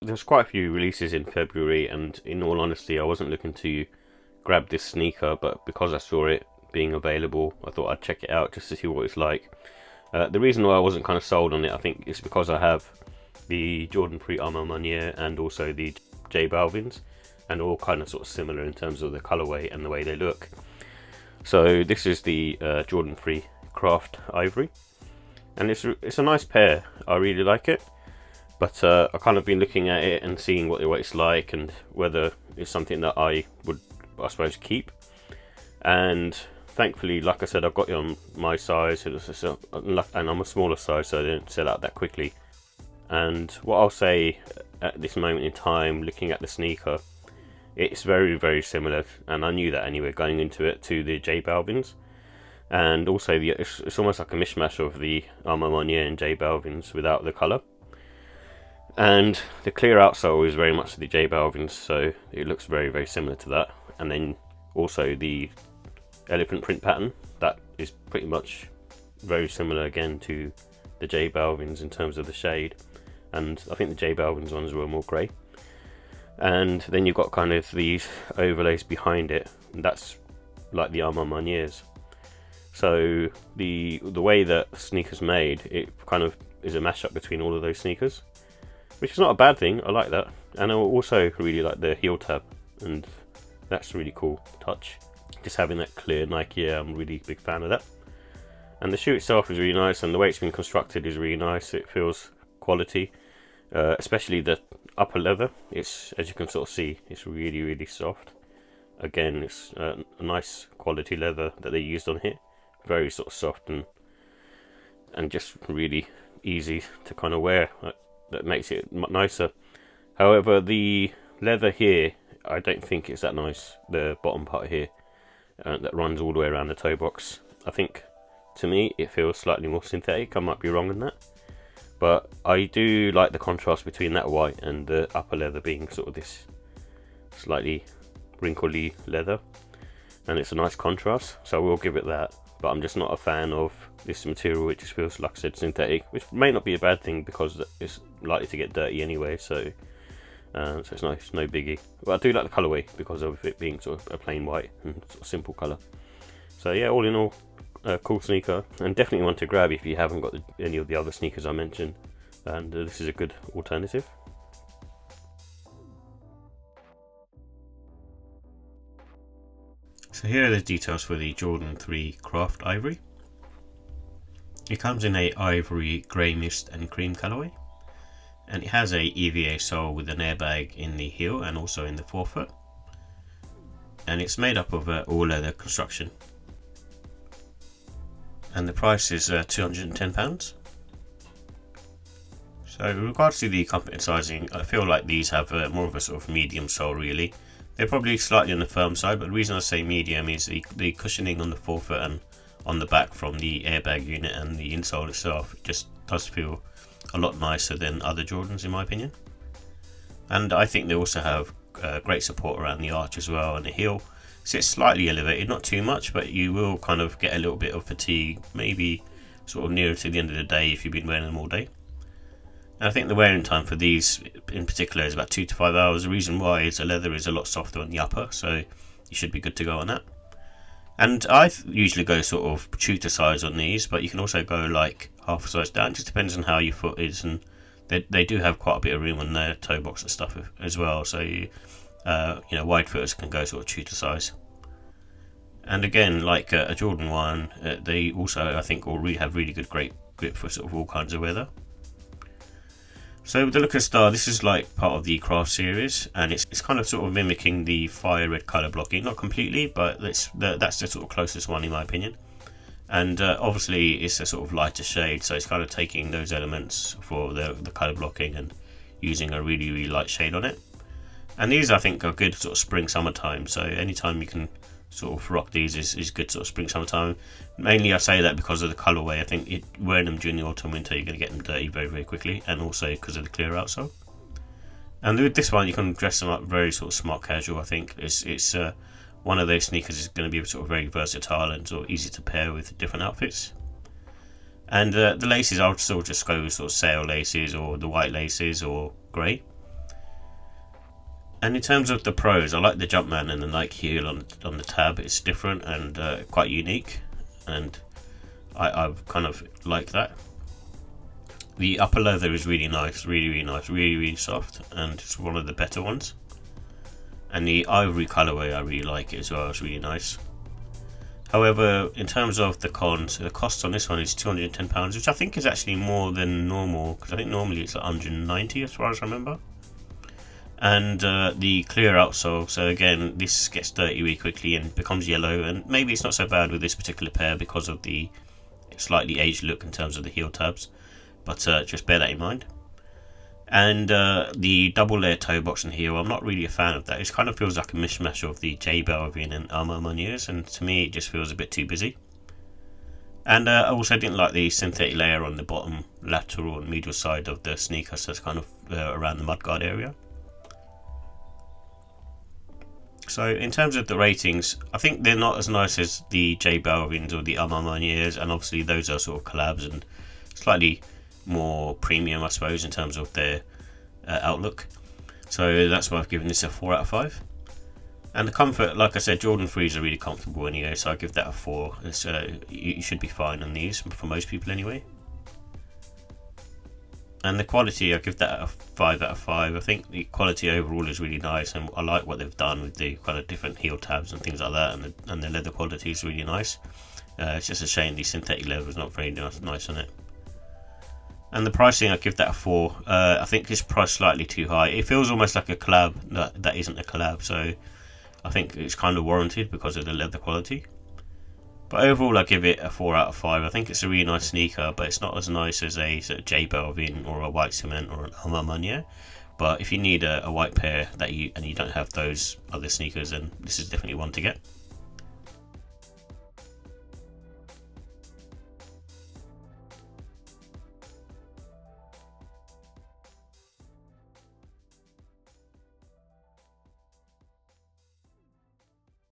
there's quite a few releases in February, and in all honesty, I wasn't looking to grab this sneaker, but because I saw it being available, I thought I'd check it out just to see what it's like. The reason why I wasn't kind of sold on it, I think, is because I have the Jordan 3 Armor and also the J Balvins, and all kind of sort of similar in terms of the colorway and the way they look. So this is the Jordan 3 Craft Ivory, and it's a nice pair. I really like it, but I've kind of been looking at it and seeing what it's like and whether it's something that I would, I suppose, keep. And thankfully, like I said, I've got it on my size, and I'm a smaller size, so they don't sell out that quickly. And what I'll say at this moment in time, looking at the sneaker, it's very, very similar, and I knew that anyway going into it, to the J Balvins. And also it's almost like a mishmash of the Armor and J Balvins without the colour. And the clear outsole is very much the J Balvins, so it looks very, very similar to that. And then also the elephant print pattern, that is pretty much very similar again to the J Balvins in terms of the shade. And I think the J Balvins ones were more grey. And then you've got kind of these overlays behind it, and that's like the Armor Maniers. So the way that the sneaker's made, it kind of is a mashup between all of those sneakers, which is not a bad thing. I like that. And I also really like the heel tab, and that's a really cool touch. Just having that clear Nike Air, I'm a really big fan of that. And the shoe itself is really nice, and the way it's been constructed is really nice. It feels quality, especially the upper leather. It's, as you can sort of see, it's really, really soft. Again, it's a nice quality leather that they used on here. Very sort of soft and just really easy to kind of wear. That makes it nicer. However, the leather here, I don't think it's that nice. The bottom part here, that runs all the way around the toe box. I think, to me, it feels slightly more synthetic. I might be wrong on that, but I do like the contrast between that white and the upper leather being sort of this slightly wrinkly leather, and it's a nice contrast, so I will give it that. But I'm just not a fan of this material. It just feels, like I said, synthetic, which may not be a bad thing because it's likely to get dirty anyway, so it's nice, no biggie. But I do like the colourway because of it being sort of a plain white and sort of simple colour. So yeah, all in all, a cool sneaker, and definitely one to grab if you haven't got any of the other sneakers I mentioned, and this is a good alternative. So here are the details for the Jordan 3 Craft Ivory. It comes in a ivory, grey mist and cream colourway, and it has a EVA sole with an airbag in the heel and also in the forefoot, and it's made up of all leather construction, and the price is £210. So in regards to the comfort and sizing, I feel like these have more of a sort of medium sole really. They're probably slightly on the firm side, but the reason I say medium is the cushioning on the forefoot and on the back from the airbag unit and the insole itself just does feel a lot nicer than other Jordans in my opinion. And I think they also have great support around the arch as well, and the heel sits slightly elevated, not too much, but you will kind of get a little bit of fatigue, maybe sort of nearer to the end of the day if you've been wearing them all day. And I think the wearing time for these in particular is about 2 to 5 hours. The reason why is the leather is a lot softer on the upper, so you should be good to go on that. And I usually go sort of tutor size on these, but you can also go like half a size down. It just depends on how your foot is, and they do have quite a bit of room on their toe box and stuff as well. So wide footers can go sort of tutor size. And again, like a Jordan 1, they also, I think, will have really good grip for sort of all kinds of weather. So with the look and style, this is like part of the Craft series, and it's kind of sort of mimicking the fire red colour blocking, not completely, but that's the sort of closest one in my opinion. And obviously it's a sort of lighter shade, so it's kind of taking those elements for the colour blocking and using a really, really light shade on it. And these I think are good sort of spring summertime, so anytime you can sort of rock these is good sort of spring summertime. Mainly I say that because of the colourway. I think wearing them during the autumn winter you're going to get them dirty very, very quickly, and also because of the clear outsole. And with this one you can dress them up very sort of smart casual. I think it's one of those sneakers is going to be sort of very versatile and sort of easy to pair with different outfits. And the laces, I would still just go with sort of sail laces or the white laces or grey. And in terms of the pros, I like the Jumpman and the Nike heel on the tab. It's different and quite unique, and I kind of like that. The upper leather is really nice, really nice, really soft, and it's one of the better ones. And the ivory colorway, I really like it as well. It's really nice. However, in terms of the cons, the cost on this one is £210, which I think is actually more than normal, because I think normally it's like 190 as far as I remember. And the clear outsole, so again, this gets dirty really quickly and becomes yellow, and maybe it's not so bad with this particular pair because of the slightly aged look in terms of the heel tabs, but just bear that in mind. And the double layer toe box and heel, I'm not really a fan of that. It kind of feels like a mishmash of the J Balvin and Armand Meuniers, and to me it just feels a bit too busy. And I also didn't like the synthetic layer on the bottom lateral and medial side of the sneaker, so it's kind of around the mudguard area. So in terms of the ratings, I think they're not as nice as the J Balvins or the Armand Meuniers, and obviously those are sort of collabs and slightly more premium, I suppose, in terms of their outlook. So that's why I've given this a 4 out of 5. And the comfort, like I said, Jordan 3s are really comfortable anyway, so I give that a 4. You should be fine on these for most people anyway. And the quality, I give that a 5 out of 5. I think the quality overall is really nice, and I like what they've done with the kind of different heel tabs and things like that, and the leather quality is really nice. It's just a shame the synthetic leather is not very nice on it. And the pricing, I give that a 4. I think it's priced slightly too high. It feels almost like a collab that isn't a collab, so I think it's kind of warranted because of the leather quality. But overall, I give it a 4 out of 5. I think it's a really nice sneaker, but it's not as nice as a sort of J Balvin or a White Cement or an Armand Meunier. But if you need a white pair and you don't have those other sneakers, then this is definitely one to get.